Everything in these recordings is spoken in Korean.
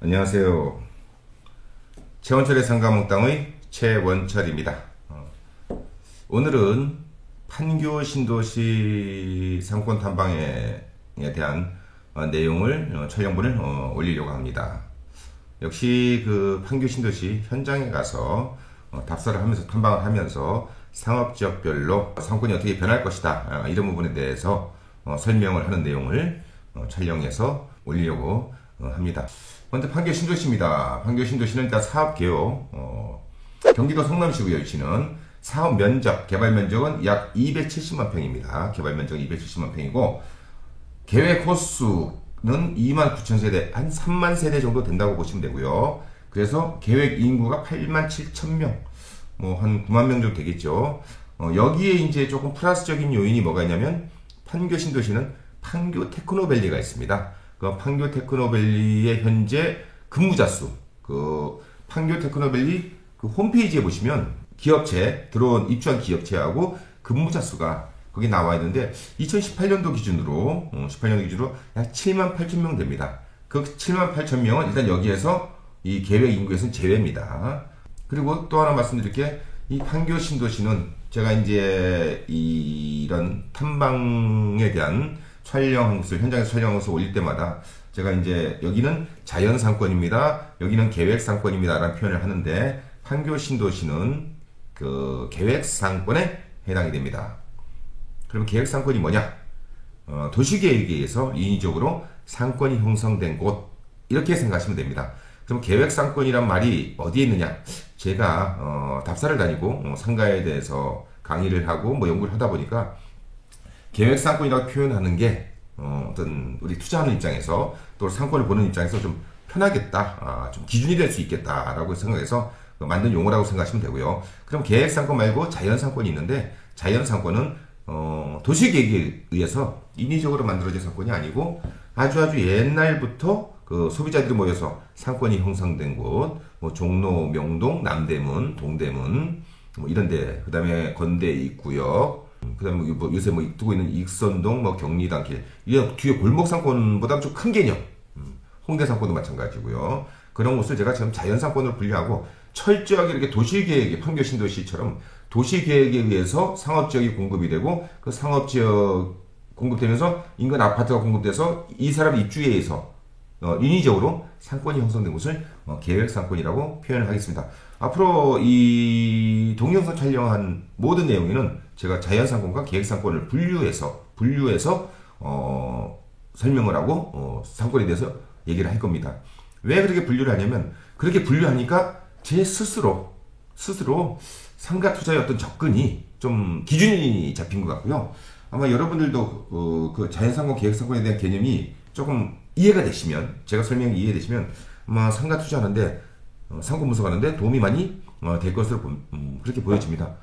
안녕하세요. 최원철의 상가몽땅의 최원철입니다. 오늘은 판교 신도시 상권 탐방에 대한 내용을 촬영본을 올리려고 합니다. 역시 그 판교 신도시 현장에 가서 답사를 하면서 탐방을 하면서 상업지역별로 상권이 어떻게 변할 것이다, 이런 부분에 대해서 설명을 하는 내용을 촬영해서 올리려고 합니다. 먼저 판교 신도시입니다. 판교 신도시는 일단 사업개요. 경기도 성남시고요. 위치는 사업 면적, 개발 면적은 약 270만 평입니다. 개발 면적은 270만 평이고 계획 호수는 2만 9천 세대, 한 3만 세대 정도 된다고 보시면 되고요. 그래서 계획 인구가 8만 7천 명, 한 9만 명 정도 되겠죠. 여기에 이제 조금 플러스적인 요인이 뭐가 있냐면 판교 신도시는 판교 테크노밸리가 있습니다. 그 판교 테크노밸리의 현재 근무자 수, 그 판교 테크노밸리 그 홈페이지에 보시면 기업체, 들어온 입주한 기업체하고 근무자 수가 거기 나와 있는데 2018년도 기준으로 약 7만 8천 명 됩니다. 그 7만 8천 명은 일단 여기에서 이 계획 인구에서는 제외입니다. 그리고 또 하나 말씀드릴게, 이 판교 신도시는 제가 이제 이런 탐방에 대한 촬영한 것을, 현장에서 촬영한 것을 올릴 때마다 제가 이제 여기는 자연상권입니다, 여기는 계획상권입니다 라는 표현을 하는데, 판교 신도시는 그 계획상권에 해당이 됩니다. 그럼 계획상권이 뭐냐? 도시계획에 의해서 인위적으로 상권이 형성된 곳, 이렇게 생각하시면 됩니다. 그럼 계획상권이란 말이 어디에 있느냐? 제가 답사를 다니고 상가에 대해서 강의를 하고 연구를 하다 보니까 계획상권이라고 표현하는 게 어떤 우리 투자하는 입장에서 또 상권을 보는 입장에서 좀 편하겠다, 좀 기준이 될 수 있겠다라고 생각해서 만든 용어라고 생각하시면 되고요. 그럼 계획상권 말고 자연상권이 있는데, 자연상권은 도시계획에 의해서 인위적으로 만들어진 상권이 아니고 아주 옛날부터 그 소비자들이 모여서 상권이 형성된 곳, 종로, 명동, 남대문, 동대문 이런데, 그 다음에 건대 입구역, 그 다음에 요새 두고 있는 익선동, 경리단길, 이게 뒤에 골목 상권보다 좀 큰 개념. 홍대 상권도 마찬가지고요. 그런 곳을 제가 지금 자연 상권으로 분류하고 철저하게 이렇게 도시계획에, 판교 신도시처럼 도시계획에 의해서 상업지역이 공급이 되고, 그 상업지역 공급되면서 인근 아파트가 공급돼서 이 사람 입주에 의해서 인위적으로 상권이 형성된 곳을 계획상권이라고 표현을 하겠습니다. 앞으로 이 동영상 촬영한 모든 내용에는 제가 자연상권과 계획상권을 분류해서 설명을 하고 상권에 대해서 얘기를 할 겁니다. 왜 그렇게 분류를 하냐면, 그렇게 분류하니까 제 스스로 상가 투자의 어떤 접근이 좀 기준이 잡힌 것 같고요. 아마 여러분들도 그 자연상권, 계획상권에 대한 개념이 조금 이해가 되시면, 제가 설명이 이해되시면 아마 상가 투자하는데, 상권 분석하는데 도움이 많이 될 것으로 그렇게 보여집니다.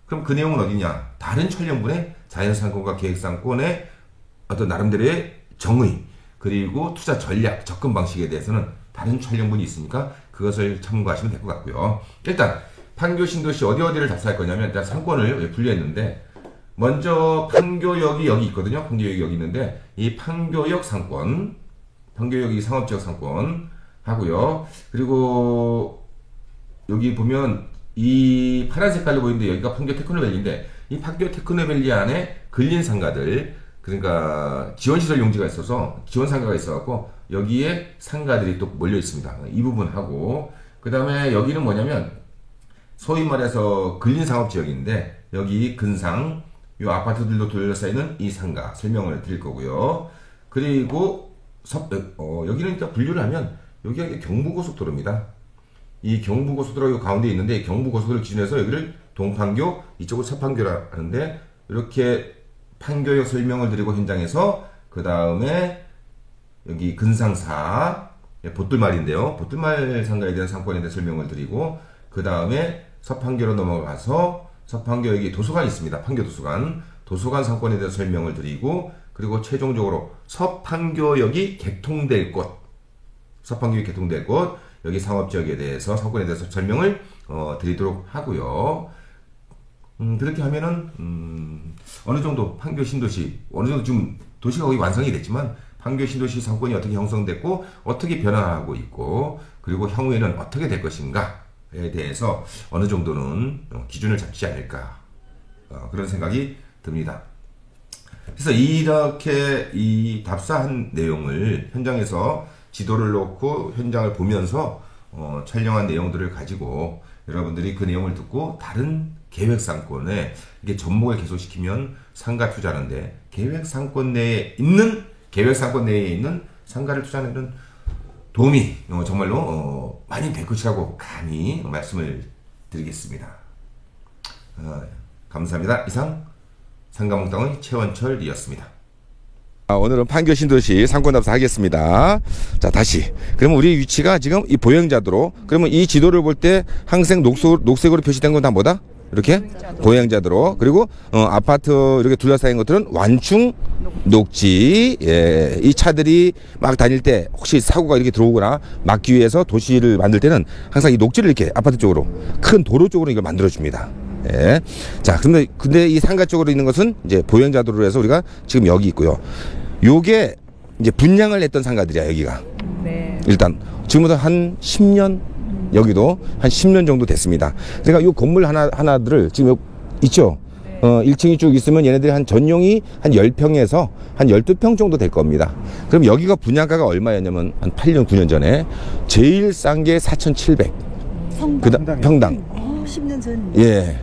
그럼 그 내용은 어디냐? 다른 촬영분의 자연상권과 계획상권의 어떤 나름대로의 정의, 그리고 투자 전략, 접근 방식에 대해서는 다른 촬영분이 있으니까 그것을 참고하시면 될 것 같고요. 일단 판교 신도시 어디를 답사할 거냐면, 일단 상권을 분류했는데, 먼저 판교역이 여기 있거든요. 판교역이 여기 있는데, 이 판교역 상권, 판교역이 상업지역 상권 하고요. 그리고 여기 보면 이 파란 색깔로 보이는데 여기가 판교 테크노밸리인데, 이 판교 테크노밸리 안에 근린 상가들, 그러니까 지원시설 용지가 있어서 지원 상가가 있어갖고 여기에 상가들이 또 몰려 있습니다. 이 부분하고, 그 다음에 여기는 뭐냐면 소위 말해서 근린 상업지역인데, 여기 근상, 요 아파트들도 둘러싸이는 이 상가 설명을 드릴 거고요. 그리고 여기는 일단 분류를 하면 여기가 경부고속도로입니다. 이 경부고속도로 요 가운데 있는데, 이 경부고속도로를 기준해서 여기를 동판교, 이쪽을 서판교라 하는데, 이렇게 판교역 설명을 드리고 현장에서, 그 다음에 여기 근상사, 보뜰말인데요. 보뜰말 상가에 대한 상권에 대한 설명을 드리고, 그 다음에 서판교로 넘어가서 서판교 여기 도서관이 있습니다. 판교 도서관 상권에 대해서 설명을 드리고, 그리고 최종적으로 서판교역이 개통될 곳, 여기 상업지역에 대해서, 상권에 대해서 설명을 드리도록 하고요. 그렇게 하면은 어느 정도 판교 신도시, 어느 정도 지금 도시가 거의 완성이 됐지만 판교 신도시 상권이 어떻게 형성됐고 어떻게 변화하고 있고 그리고 향후에는 어떻게 될 것인가에 대해서 어느 정도는 기준을 잡지 않을까 그런 생각이 듭니다. 그래서 이렇게 이 답사한 내용을 현장에서 지도를 놓고 현장을 보면서 촬영한 내용들을 가지고 여러분들이 그 내용을 듣고 다른 계획상권에 이게 접목을 계속시키면 상가 투자하는데 계획상권 내에 있는 상가를 투자하는 도움이 정말로 많이 될 것이라고 감히 말씀을 드리겠습니다. 감사합니다. 이상 상가몽땅의 최원철이었습니다. 오늘은 판교 신도시 상권답사 하겠습니다. 자, 다시. 그러면 우리 위치가 지금 이 보행자도로, 그러면 이 지도를 볼 때 항상 녹색으로 표시된 건 다 뭐다? 이렇게? 보행자도로. 그리고, 아파트 이렇게 둘러싸인 것들은 완충 녹지. 예. 이 차들이 막 다닐 때 혹시 사고가 이렇게 들어오거나 막기 위해서 도시를 만들 때는 항상 이 녹지를 이렇게 아파트 쪽으로, 큰 도로 쪽으로 이걸 만들어줍니다. 예. 자, 근데 이 상가 쪽으로 있는 것은 이제 보행자도로 해서 우리가 지금 여기 있고요. 요게 이제 분양을 했던 상가들이야, 여기가. 네. 일단 지금부터 한 10년, 여기도 한 10년 정도 됐습니다. 그러니까 요 건물 하나들을 지금 있죠. 네. 1층이 쭉 있으면 얘네들이 한 전용이 한 10평에서 한 12평 정도 될 겁니다. 그럼 여기가 분양가가 얼마였냐면 한 8년, 9년 전에 제일 싼 게 4,700. 평당. 10년 전. 예.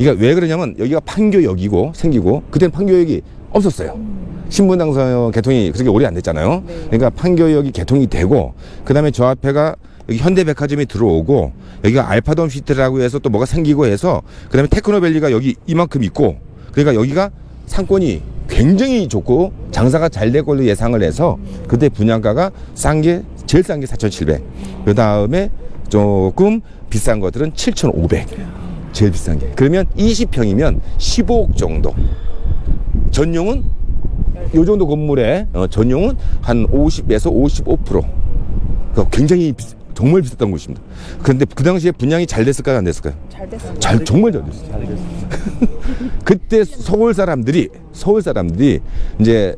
이게 왜 그러냐면 여기가 판교역이고 생기고 그때는 판교역이 없었어요. 신분당선 개통이 그렇게 오래 안 됐잖아요. 네. 그러니까 판교역이 개통이 되고 그 다음에 저 앞에가 여기 현대백화점이 들어오고 여기가 알파돔 시티라고 해서 또 뭐가 생기고 해서 그 다음에 테크노밸리가 여기 이만큼 있고 그러니까 여기가 상권이 굉장히 좋고 장사가 잘 될 걸로 예상을 해서 그때 분양가가 제일 싼 게 4,700. 그 다음에 조금 비싼 것들은 7,500. 제일 비싼 게. 그러면 20평이면 15억 정도. 전용은 요 정도 건물에 전용은 한 50에서 55%. 그러니까 굉장히 정말 비쌌던 곳입니다. 그런데 그 당시에 분양이 잘 됐을까요, 안 됐을까요? 잘 됐어요. 정말 잘 됐어요. 그때 서울 사람들이 이제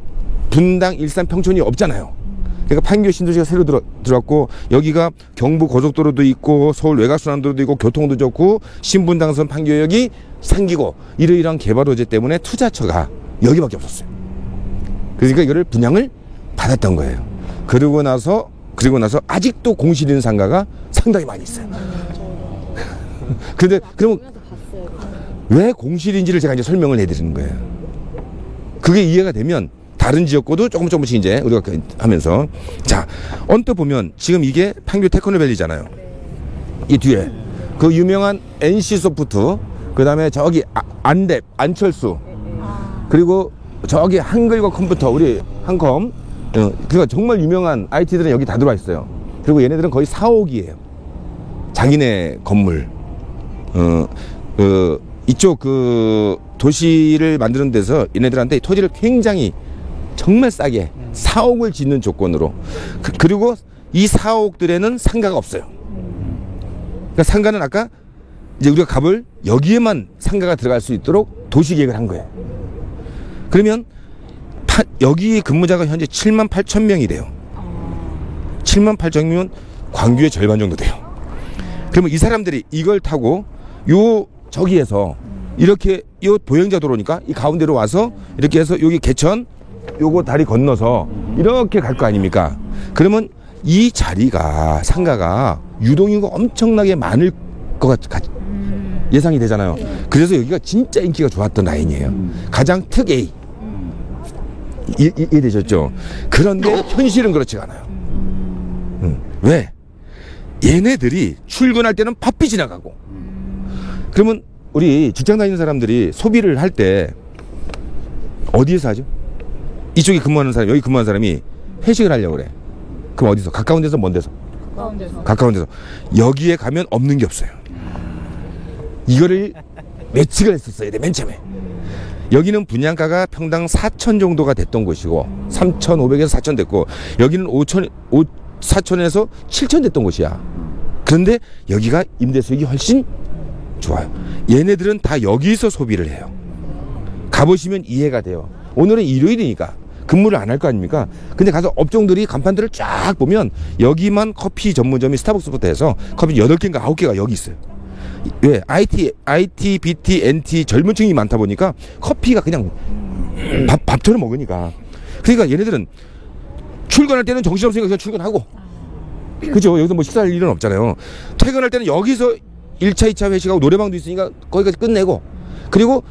분당, 일산, 평촌이 없잖아요. 그러니까 판교 신도시가 새로 들어왔고 여기가 경부 고속도로도 있고 서울 외곽순환도로도 있고 교통도 좋고 신분당선 판교역이 생기고 이러이러한 개발 호재 때문에 투자처가 여기밖에 없었어요. 그러니까 이거를 분양을 받았던 거예요. 그러고 나서 아직도 공실 있는 상가가 상당히 많이 있어요. 근데 그러면 왜 공실인지를 제가 이제 설명을 해드리는 거예요. 그게 이해가 되면 다른 지역구도 조금씩 이제 우리가 하면서 자 언뜻 보면 지금 이게 판교 테크노밸리잖아요. 이 뒤에 그 유명한 NC소프트 그 다음에 저기 안랩 안철수 그리고 저기 한글과 컴퓨터 우리 한컴 그러니까 정말 유명한 IT들은 여기 다 들어와 있어요. 그리고 얘네들은 거의 4억이에요. 자기네 건물 이쪽 그 도시를 만드는 데서 얘네들한테 토지를 굉장히 정말 싸게 4억을 짓는 조건으로 그리고 이 4억들에는 상가가 없어요. 그러니까 상가는 아까 이제 우리가 가볼 여기에만 상가가 들어갈 수 있도록 도시계획을 한 거예요. 그러면 여기 근무자가 현재 78,000명이래요. 78,000명이면 광주의 절반 정도 돼요. 그러면 이 사람들이 이걸 타고 저기에서 이렇게 이 보행자 도로니까 이 가운데로 와서 이렇게 해서 여기 개천 요거 다리 건너서 이렇게 갈 거 아닙니까? 그러면 이 자리가 상가가 유동인구가 엄청나게 많을 것 예상이 되잖아요. 그래서 여기가 진짜 인기가 좋았던 라인이에요. 가장 특 A 이해되셨죠? 그런데 현실은 그렇지가 않아요. 왜? 얘네들이 출근할 때는 바삐 지나가고 그러면 우리 직장 다니는 사람들이 소비를 할 때 어디에서 하죠? 이쪽에 근무하는 사람, 여기 근무하는 사람이 회식을 하려고 그래. 그럼 어디서? 가까운 데서, 먼 데서? 가까운 데서. 여기에 가면 없는 게 없어요. 이거를 예측을 했었어야 돼, 맨 처음에. 여기는 분양가가 평당 4천 정도가 됐던 곳이고 3,500에서 4천 됐고 여기는 4천에서 7천 됐던 곳이야. 그런데 여기가 임대 수익이 훨씬 좋아요. 얘네들은 다 여기서 소비를 해요. 가보시면 이해가 돼요. 오늘은 일요일이니까 근무를 안 할 거 아닙니까? 근데 가서 업종들이 간판들을 쫙 보면 여기만 커피 전문점이 스타벅스부터 해서 커피 8개인가 9개가 여기 있어요. 왜? IT, BT, NT 젊은 층이 많다 보니까 커피가 그냥 밥처럼 먹으니까. 그러니까 얘네들은 출근할 때는 정신없으니까 그냥 출근하고, 그죠? 여기서 뭐 식사할 일은 없잖아요. 퇴근할 때는 여기서 1차, 2차 회식하고 노래방도 있으니까 거기까지 끝내고, 그리고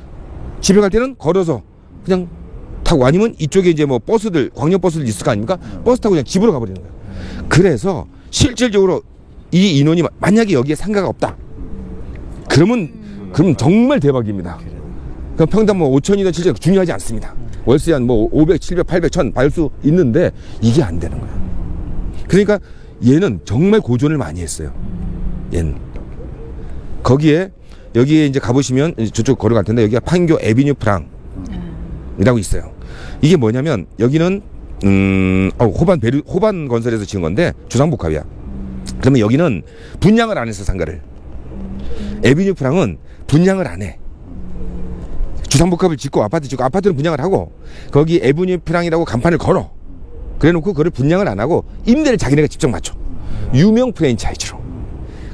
집에 갈 때는 걸어서 그냥 타고, 아니면 이쪽에 이제 뭐 버스들, 광역버스들 있을 거 아닙니까? 버스 타고 그냥 집으로 가버리는 거예요. 그래서 실질적으로 이 인원이 만약에 여기에 상가가 없다, 그러면 정말 대박입니다. 그럼 평당 뭐 5천이든 7천 중요하지 않습니다. 월세 한 뭐 500, 700, 800, 1000 받을 수 있는데 이게 안 되는 거야. 그러니까 얘는 정말 고전을 많이 했어요. 얘는. 거기에 여기에 이제 가보시면 저쪽 걸어갈 텐데 여기가 판교 에비뉴 프랑이라고 있어요. 이게 뭐냐면 여기는 호반 건설에서 지은 건데 주상복합이야. 그러면 여기는 분양을 안 해서 상가를. 에비뉴 프랑은 분양을 안 해. 주상복합을 짓고 아파트 짓고 아파트는 분양을 하고 거기 에비뉴 프랑이라고 간판을 걸어. 그래놓고 그거를 분양을 안 하고 임대를 자기네가 직접 맞춰. 유명 프랜차이즈로.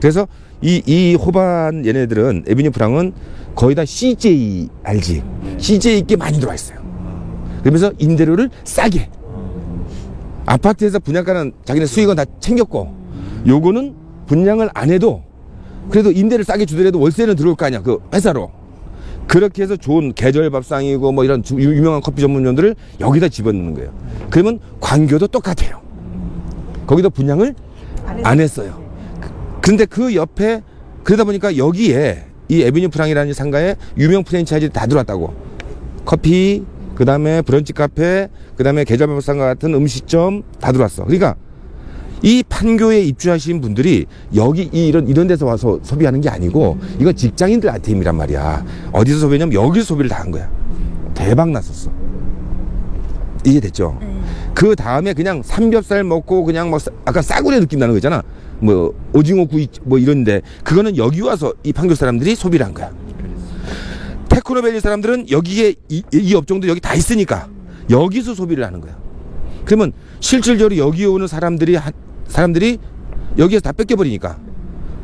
그래서 이 호반 얘네들은 에비뉴 프랑은 거의 다 CJ 알지? CJ 게 많이 들어와 있어요. 그러면서 임대료를 싸게. 아파트에서 분양가는 자기네 수익은 다 챙겼고 요거는 분양을 안 해도 그래도 임대를 싸게 주더라도 월세는 들어올 거 아니야, 그 회사로. 그렇게 해서 좋은 계절밥상이고 뭐 이런 유명한 커피 전문점들을 여기다 집어넣는 거예요. 그러면 광교도 똑같아요. 거기도 분양을 안 했어요. 근데 그 옆에, 그러다 보니까 여기에 이 에비뉴 프랑이라는 상가에 유명 프랜차이즈 다 들어왔다고. 커피, 그 다음에 브런치 카페, 그 다음에 계절밥상과 같은 음식점 다 들어왔어. 그러니까 이 판교에 입주하신 분들이 여기 이런 데서 와서 소비하는 게 아니고 이건 직장인들 아이템이란 말이야. 어디서 소비하냐면 여기서 소비를 다 한 거야. 대박 났었어. 이해됐죠? 그 다음에 그냥 삼겹살 먹고 그냥 뭐 약간 싸구려 느낌 나는 거 있잖아. 뭐 오징어 구이 뭐 이런데 그거는 여기 와서 이 판교 사람들이 소비를 한 거야. 테크노밸리 사람들은 여기에 이 업종도 여기 다 있으니까 여기서 소비를 하는 거야. 그러면 실질적으로 여기 오는 사람들이 여기에서 다 뺏겨버리니까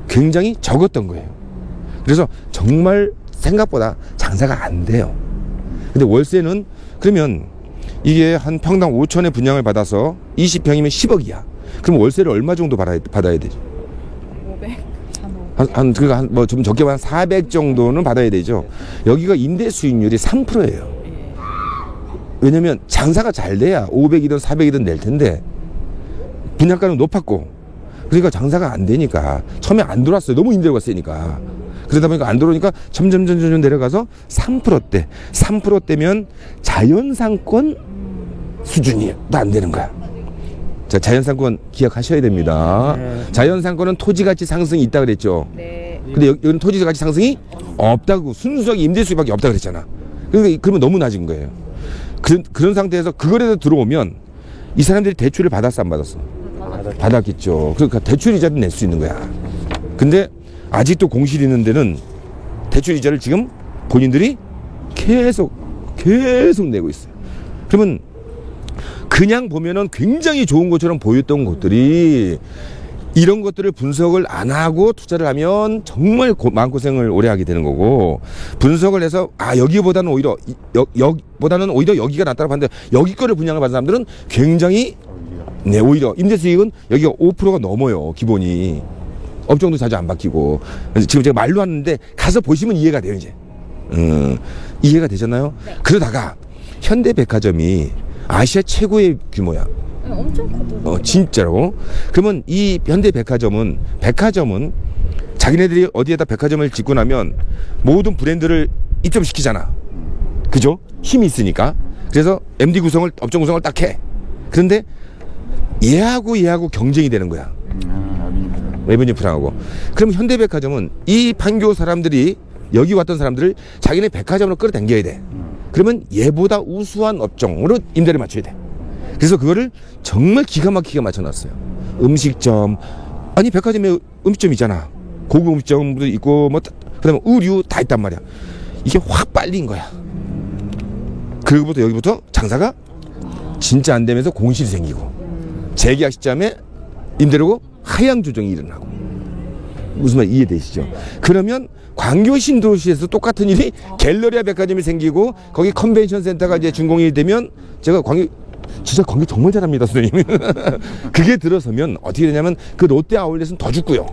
굉장히 적었던 거예요. 그래서 정말 생각보다 장사가 안 돼요. 근데 월세는 그러면 이게 한 평당 5천에 분양을 받아서 20평이면 10억이야. 그럼 월세를 얼마 정도 받아야 되지? 500. 그러니까 뭐 좀 적게 한 400 정도는 받아야 되죠. 여기가 임대 수익률이 3%예요. 왜냐면 장사가 잘 돼야 500이든 400이든 낼 텐데 분양가는 높았고 그러니까 장사가 안 되니까 처음에 안 들어왔어요. 너무 임대료가 세니까. 그러다 보니까 안 들어오니까 점점 내려가서 3%대. 3%대면 자연상권 수준이 또 안 되는 거야. 자, 자연상권 기억하셔야 됩니다. 자연상권은 토지가치 상승이 있다 그랬죠. 네. 근데 여기는 토지가치 상승이 없다고, 순수하게 임대수익밖에 없다 그랬잖아. 그러면 너무 낮은 거예요. 그런 상태에서 그거라도 들어오면 이 사람들이 대출을 받았어, 안 받았어? 받았겠죠. 그러니까 대출 이자를 낼 수 있는 거야. 근데 아직도 공실 있는 데는 대출 이자를 지금 본인들이 계속 내고 있어요. 그러면 그냥 보면은 굉장히 좋은 것처럼 보였던 곳들이 이런 것들을 분석을 안 하고 투자를 하면 정말 마음고생을 오래 하게 되는 거고, 분석을 해서 여기보다는 오히려 여기가 낫다고 봤는데 여기 거를 분양을 받은 사람들은 굉장히 오히려 임대 수익은 여기가 5%가 넘어요. 기본이. 업종도 자주 안 바뀌고. 지금 제가 말로 하는데 가서 보시면 이해가 돼요. 이제 이해가 되잖아요. 네. 그러다가 현대백화점이 아시아 최고의 규모야. 엄청 커요. 진짜로. 그러면 이 현대백화점은 자기네들이 어디에다 백화점을 짓고 나면 모든 브랜드를 입점시키잖아. 그죠? 힘이 있으니까. 그래서 MD 구성을, 업종 구성을 딱 해. 그런데 얘하고 경쟁이 되는 거야. 에비뉴 프랑하고. 그럼 현대백화점은 이 판교 사람들이, 여기 왔던 사람들을 자기네 백화점으로 끌어당겨야 돼. 그러면 얘보다 우수한 업종으로 임대를 맞춰야 돼. 그래서 그거를 정말 기가 막히게 맞춰놨어요. 음식점, 아니 백화점에 음식점 있잖아. 고급 음식점도 있고 뭐 그다음에 의류 다 있단 말이야. 이게 확 빨린 거야. 그리고부터 여기부터 장사가 진짜 안 되면서 공실이 생기고 재계약 시점에 임대료고 하향 조정이 일어나고. 무슨 말 이해되시죠? 그러면 광교 신도시에서 똑같은 일이 갤러리아 백화점이 생기고 거기 컨벤션 센터가 이제 준공이 되면 제가 진짜 광교 정말 잘합니다, 선생님. 그게 들어서면 어떻게 되냐면 그 롯데 아울렛은 더 죽고요.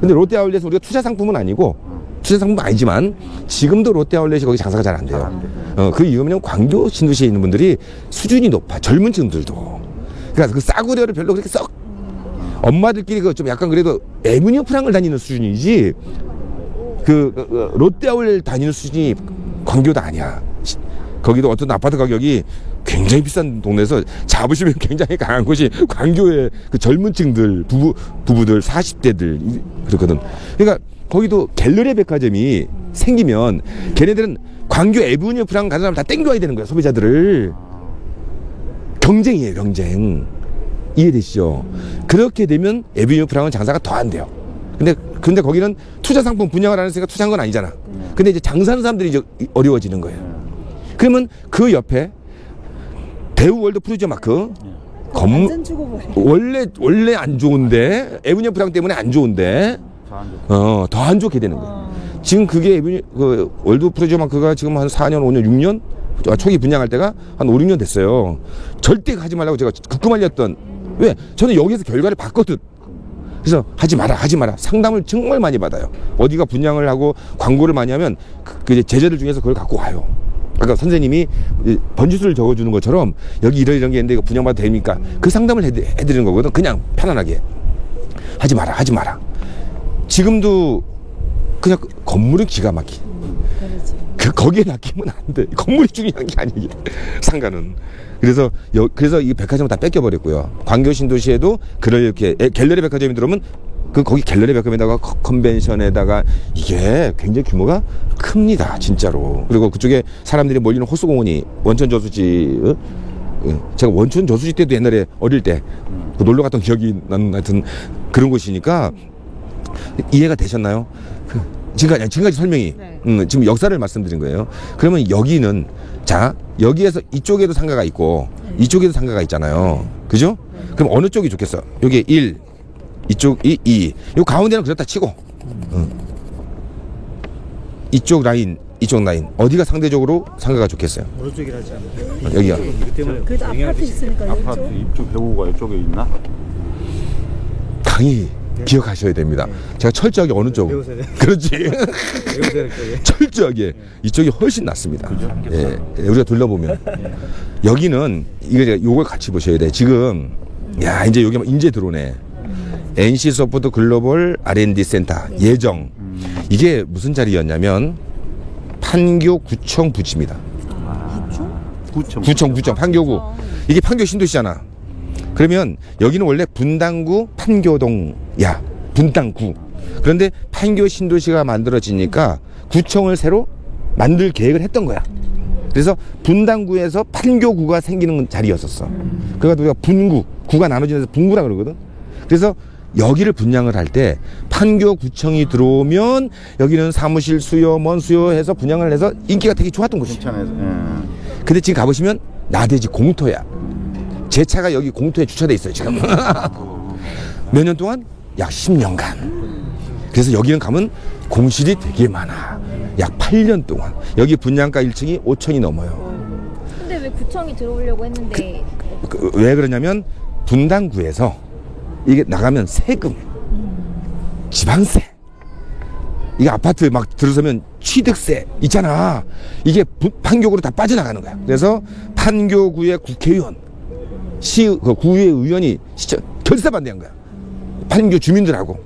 근데 롯데 아울렛은 우리가 투자 상품은 아니고 투자 상품은 아니지만 지금도 롯데 아울렛이 거기 장사가 잘 안 돼요. 그 이유는 광교 신도시에 있는 분들이 수준이 높아. 젊은 층들도. 그러니까 그 싸구려를 별로 그렇게 썩 엄마들끼리 그 좀 약간 그래도 에브뉴 프랑을 다니는 수준이지 롯데 아울렛 다니는 수준이 광교도 아니야. 거기도 어떤 아파트 가격이 굉장히 비싼 동네에서 자부심이 굉장히 강한 곳이 광교의 그 젊은 층들 부부들 40대들 그렇거든. 그러니까 거기도 갤러리아 백화점이 생기면 걔네들은 광교 에브뉴 프랑 가는 사람 다 땡겨와야 되는 거야. 소비자들을. 경쟁이에요, 경쟁. 이해되시죠? 그렇게 되면 에브뉴 프랑은 장사가 더 안 돼요. 근데 거기는 투자 상품 분양을 안 했으니까 투자한 건 아니잖아. 근데 이제 장사하는 사람들이 이제 어려워지는 거예요. 그러면 그 옆에 대우 월드 프루지오 마크 원래 안 좋은데 에브뉴 프랑 때문에 안 좋은데 더 안 좋게 되는 거예요. 지금 그게 월드 프루지오 마크가 지금 한 4년, 5년, 6년 초기 분양할 때가 한 5, 6년 됐어요. 절대 하지 말라고 제가 극구 말렸던. 왜? 저는 여기서 결과를 봤거든. 그래서 하지 마라. 상담을 정말 많이 받아요. 어디가 분양을 하고 광고를 많이 하면 그 제자들 중에서 그걸 갖고 와요. 아까 선생님이 번지수를 적어주는 것처럼 여기 이런 게 있는데 이거 분양받아도 됩니까? 그 상담을 해드리는 거거든. 그냥 편안하게. 하지 마라. 지금도 그냥 건물은 기가 막히. 거기에 낚이면 안 돼. 건물이 중요한 게 아니에요. 상가는. 그래서 이 백화점을 다 뺏겨버렸고요. 광교 신도시에도 그렇게 갤러리 백화점이 들어오면 거기 갤러리 백화점에다가 컨벤션에다가 이게 굉장히 규모가 큽니다, 진짜로. 그리고 그쪽에 사람들이 몰리는 호수공원이 원천 저수지. 제가 원천 저수지 때도 옛날에 어릴 때 놀러 갔던 기억이 나는 하여튼 그런 곳이니까 이해가 되셨나요? 지금까지 설명이 지금 역사를 말씀드린 거예요. 그러면 여기는 여기에서 이쪽에도 상가가 있고 이쪽에도 상가가 있잖아요. 그죠? 그럼 어느 쪽이 좋겠어? 여기 1, 이쪽이 2. 요 가운데는 그렇다 치고 이쪽 라인 어디가 상대적으로 상가가 좋겠어요? 어느 쪽이라지 않아요? 여기요. 그래도 아파트 있으니까 아파트 이쪽 배우가 이쪽에 있나? 당연히 기억하셔야 됩니다. 제가 철저하게 어느 쪽? 그렇지. 철저하게 이쪽이 훨씬 낫습니다. 예, 우리가 둘러보면 여기는 요걸 같이 보셔야 돼. 지금 이제 여기 이제 들어오네. NC 소프트 글로벌 R&D 센터 예정. 이게 무슨 자리였냐면 판교 구청 부지입니다. 구청 판교구. 이게 판교 신도시잖아. 그러면 여기는 원래 분당구 판교동야 분당구. 그런데 판교 신도시가 만들어지니까 구청을 새로 만들 계획을 했던 거야. 그래서 분당구에서 판교구가 생기는 자리였었어. 그래서 우리가 구가 나눠지면서 분구라 그러거든. 그래서 여기를 분양을 할 때 판교구청이 들어오면 여기는 사무실 수요, 수요 해서 분양을 해서 인기가 되게 좋았던 곳이야. 근데 지금 가보시면 나대지 공터야. 제 차가 여기 공터에 주차돼 있어요, 지금. 몇 년 동안? 약 10년간. 그래서 여기는 가면 공실이 되게 많아. 약 8년 동안. 여기 분양가 1층이 5천이 넘어요. 근데 왜 구청이 들어오려고 했는데? 왜 그러냐면 분당구에서 이게 나가면 세금, 지방세, 이게 아파트 막 들어서면 취득세 있잖아. 이게 판교구로 다 빠져나가는 거야. 그래서 판교구의 국회의원, 구의 의원이 결사반대한 거야. 판교 주민들하고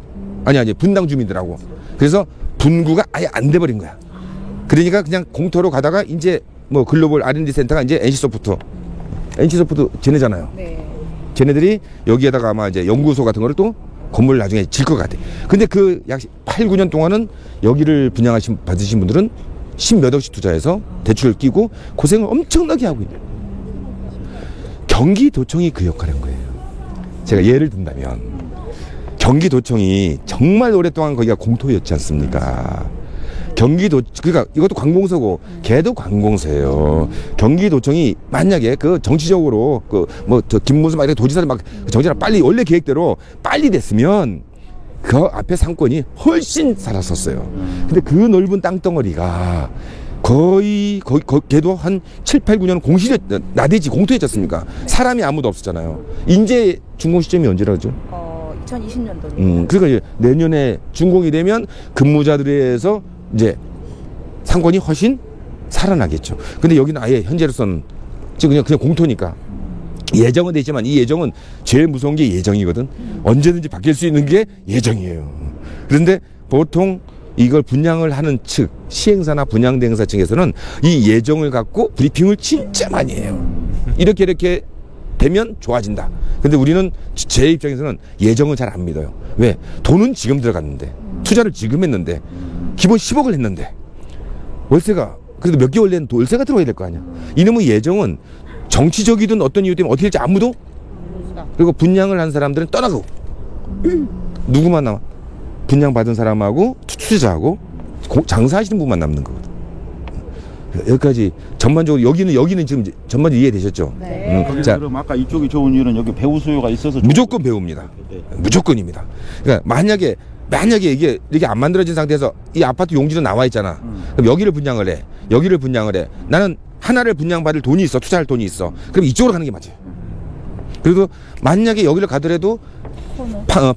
아니 분당 주민들하고. 그래서 분구가 아예 안 돼버린 거야. 그러니까 그냥 공터로 가다가 이제 글로벌 R&D 센터가 이제 NC 소프트 쟤네잖아요. 네. 쟤네들이 여기에다가 아마 이제 연구소 같은 거를 또 건물 나중에 질 것 같아. 근데 그 약 8, 9년 동안은 여기를 받으신 분들은 10몇 억씩 투자해서 대출을 끼고 고생을 엄청나게 하고 있는. 경기도청이 그 역할을 한 거예요. 제가 예를 든다면 경기도청이 정말 오랫동안 거기가 공토였지 않습니까? 경기도 그러니까 이것도 관공서고 걔도 관공서예요. 경기도청이 만약에 그 정치적으로 그 뭐 저 김문수 막 이렇게 도지사를 막 정치를 빨리 원래 계획대로 빨리 됐으면 그 앞에 상권이 훨씬 살았었어요. 근데 그 넓은 땅덩어리가 거의 걔도 한 7, 8, 9년 공실에 나대지 공터였지 않습니까? 사람이 아무도 없었잖아요. 인제 준공 시점이 언제라죠? 2020년도. 그러니까 이제 내년에 준공이 되면 근무자들에 의해서 이제 상권이 훨씬 살아나겠죠. 근데 여기는 아예 현재로서는 지금 그냥 공터니까 예정은 돼 있지만 이 예정은 제일 무서운 게 예정이거든. 언제든지 바뀔 수 있는 게 예정이에요. 그런데 보통 이걸 분양을 하는 측, 시행사나 분양대행사 측에서는 이 예정을 갖고 브리핑을 진짜 많이 해요. 이렇게 되면 좋아진다. 근데 우리는 제 입장에서는 예정을 잘 안 믿어요. 왜? 돈은 지금 들어갔는데, 투자를 지금 했는데, 기본 10억을 했는데, 월세가, 그래도 몇 개월 된 월세가 들어와야 될 거 아니야. 이놈의 예정은 정치적이든 어떤 이유 때문에 어떻게 될지 아무도, 그리고 분양을 한 사람들은 떠나고, 누구만 남아? 분양받은 사람하고 투자하고 장사하시는 분만 남는 거거든. 여기까지 전반적으로 여기는 지금 전반적으로 이해되셨죠? 네. 자, 그럼 아까 이쪽이 좋은 일은 여기 배우 수요가 있어서 무조건 배웁니다. 무조건입니다. 그러니까 만약에 이게 이렇게 안 만들어진 상태에서 이 아파트 용지는 나와 있잖아. 그럼 여기를 분양을 해. 여기를 분양을 해. 나는 하나를 분양받을 돈이 있어. 투자할 돈이 있어. 그럼 이쪽으로 가는 게 맞아요. 그래도 만약에 여기를 가더라도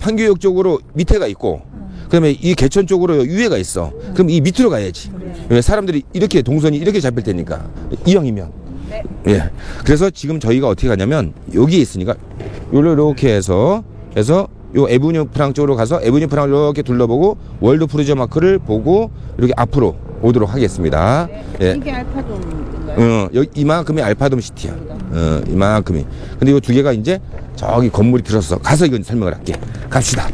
판교역 쪽으로 밑에가 있고 그다음에 이 개천 쪽으로 위에가 있어. 그럼 이 밑으로 가야지. 왜 사람들이 이렇게 동선이 이렇게 잡힐 테니까 이왕이면. 네. 예. 그래서 지금 저희가 어떻게 가냐면 여기에 있으니까 요렇게 해서 요 에브뉴 프랑 쪽으로 가서 에브뉴 프랑을 이렇게 둘러보고 월드 프루저 마크를 보고 이렇게 앞으로 오도록 하겠습니다. 예. 이게 알파돔인가요? 여기 이만큼이 알파돔 시티야. 이만큼이. 근데 이 두 개가 이제 저기 건물이 들어서 가서 이건 설명을 할게. 갑시다.